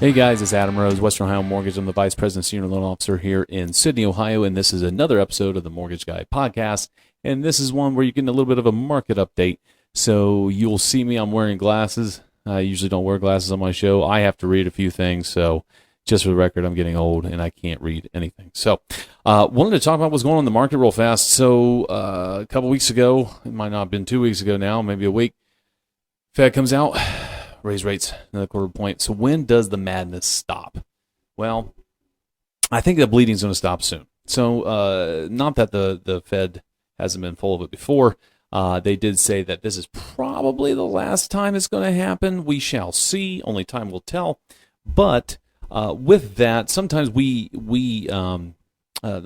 Hey guys, it's Adam Rose, Western Ohio Mortgage. I'm the Vice President Senior Loan Officer here in Sydney, Ohio, and this is another episode of the Mortgage Guy Podcast. And this is one where you're getting a little bit of a market update. So you'll see me, I'm wearing glasses. I usually don't wear glasses on my show. I have to read a few things, so just for the record, I'm getting old and I can't read anything. So wanted to talk about what's going on in the market real fast. So a couple weeks ago, it might not have been 2 weeks ago now, maybe a week, Fed comes out, raise rates another quarter point. So when does the madness stop? Well, I think the bleeding's going to stop soon. So not that the Fed hasn't been full of it before. They did say that this is probably the last time it's going to happen. We shall see. Only time will tell. But with that, sometimes the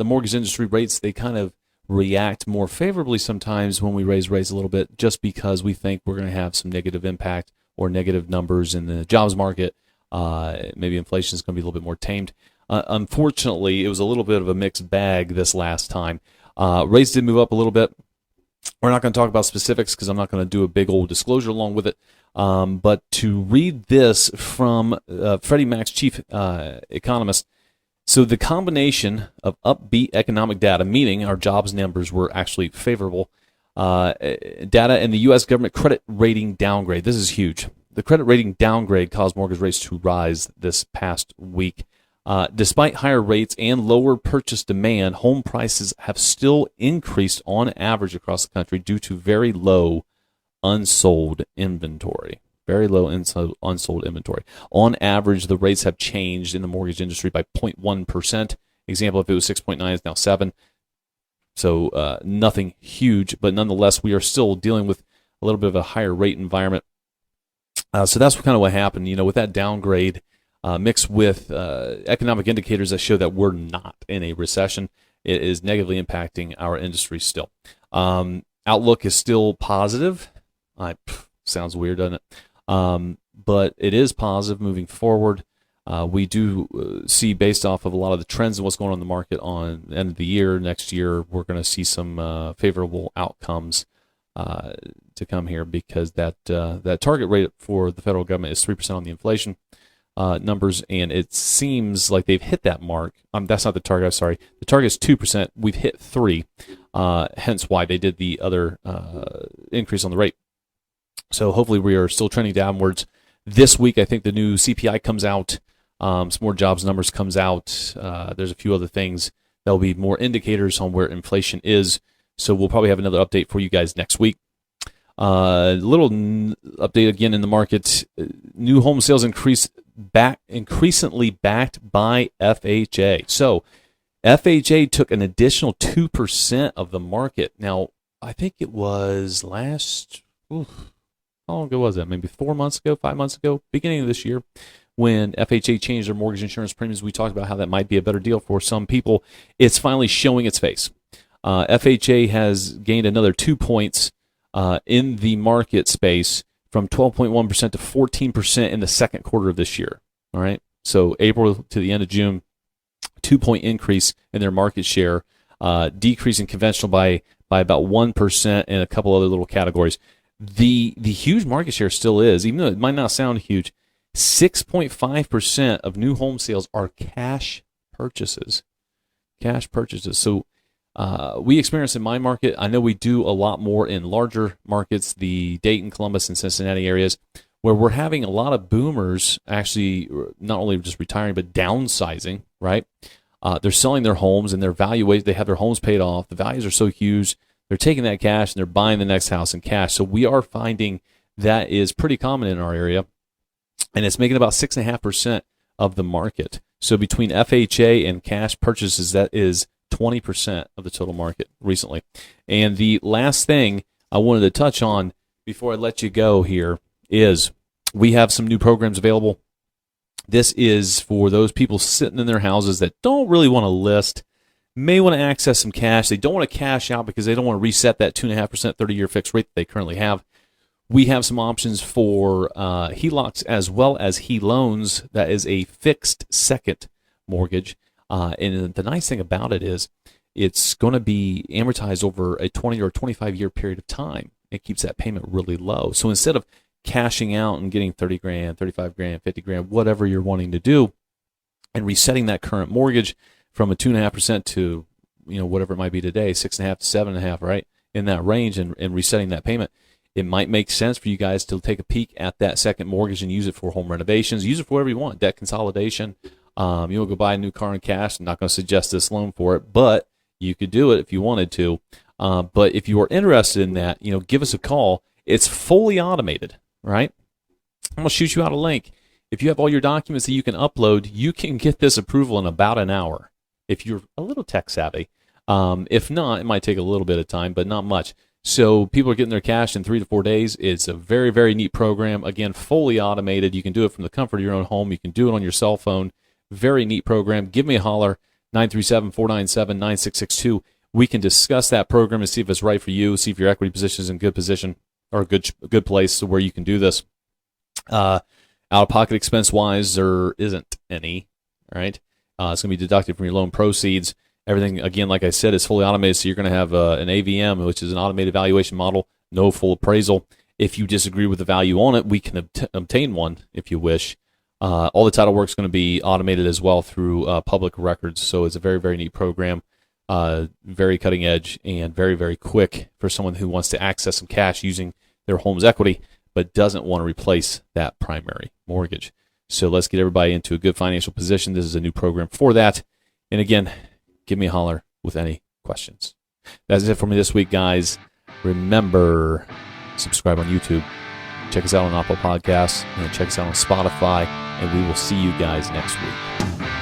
mortgage industry rates, they kind of react more favorably sometimes when we raise rates a little bit, just because we think we're going to have some negative impact or negative numbers in the jobs market. Maybe inflation is going to be a little bit more tamed. Unfortunately, it was a little bit of a mixed bag this last time. Rates did move up a little bit. We're not going to talk about specifics because I'm not going to do a big old disclosure along with it. But to read this from Freddie Mac's chief economist, so the combination of upbeat economic data, meaning our jobs numbers were actually favorable, data and the U.S. government credit rating downgrade. This is huge. The credit rating downgrade caused mortgage rates to rise this past week. Despite higher rates and lower purchase demand, home prices have still increased on average across the country due to very low unsold inventory. Very low unsold inventory. On average, the rates have changed in the mortgage industry by 0.1%. Example, if it was 6.9, it's now 7. So nothing huge, but nonetheless, we are still dealing with a little bit of a higher rate environment. So that's kind of what happened. You know, with that downgrade mixed with economic indicators that show that we're not in a recession, it is negatively impacting our industry still. Outlook is still positive. Sounds weird, doesn't it? But it is positive moving forward. We do see, based off of a lot of the trends and what's going on in the market on the end of the year, next year, we're going to see some favorable outcomes to come here, because that target rate for the federal government is 3% on the inflation numbers, and it seems like they've hit that mark. That's not the target, I'm sorry. The target is 2%. We've hit 3%, hence why they did the other increase on the rate. So hopefully we are still trending downwards. This week, I think the new CPI comes out. Some more jobs numbers comes out. There's a few other things that will be more indicators on where inflation is. So we'll probably have another update for you guys next week. Little update again in the market. New home sales increasingly backed by FHA. So FHA took an additional 2% of the market. Now, I think it was how long ago was that? Maybe 4 months ago, 5 months ago, beginning of this year, when FHA changed their mortgage insurance premiums. We talked about how that might be a better deal for some people. It's finally showing its face. FHA has gained another 2 points in the market space, from 12.1% to 14% in the second quarter of this year. All right, so April to the end of June, 2-point increase in their market share, decrease in conventional by about 1% in a couple other little categories. The huge market share still is, even though it might not sound huge, 6.5% of new home sales are cash purchases. Cash purchases. So we experience in my market, I know we do a lot more in larger markets, the Dayton, Columbus, and Cincinnati areas, where we're having a lot of boomers actually not only just retiring, but downsizing, right? They're selling their homes, and their valuation, they have their homes paid off. The values are so huge. They're taking that cash and they're buying the next house in cash. So we are finding that is pretty common in our area, and it's making about 6.5% of the market. So between FHA and cash purchases, that is 20% of the total market recently. And the last thing I wanted to touch on before I let you go here is we have some new programs available. This is for those people sitting in their houses that don't really want to list, may want to access some cash. They don't want to cash out because they don't want to reset that 2.5% 30-year fixed rate that they currently have. We have some options for HELOCs as well as HELoans. That is a fixed second mortgage. And the nice thing about it is it's going to be amortized over a 20 or 25-year period of time. It keeps that payment really low. So instead of cashing out and getting 30 grand, 35 grand, 50 grand, whatever you're wanting to do, and resetting that current mortgage from a 2.5% to, whatever it might be today, 6.5 to 7.5, right? In that range, and resetting that payment. It might make sense for you guys to take a peek at that second mortgage and use it for home renovations. Use it for whatever you want, debt consolidation. You'll go buy a new car in cash. I'm not going to suggest this loan for it, but you could do it if you wanted to. But if you are interested in that, give us a call. It's fully automated, right? I'm going to shoot you out a link. If you have all your documents that you can upload, you can get this approval in about an hour if you're a little tech savvy. If not, it might take a little bit of time, but not much. So people are getting their cash in 3 to 4 days. It's a very, very neat program. Again, fully automated. You can do it from the comfort of your own home. You can do it on your cell phone. Very neat program. Give me a holler, 937-497-9662. We can discuss that program and see if it's right for you, see if your equity position is in good position or a good place where you can do this. Out-of-pocket expense-wise, there isn't any, all right? It's going to be deducted from your loan proceeds. Everything, again, like I said, is fully automated, so you're going to have an AVM, which is an automated valuation model, no full appraisal. If you disagree with the value on it, we can obtain one if you wish. All the title work is going to be automated as well through public records, so it's a very, very neat program, very cutting edge, and very, very quick for someone who wants to access some cash using their home's equity but doesn't want to replace that primary mortgage. So let's get everybody into a good financial position. This is a new program for that. And again, give me a holler with any questions. That's it for me this week, guys. Remember, subscribe on YouTube. Check us out on Apple Podcasts, and check us out on Spotify, and we will see you guys next week.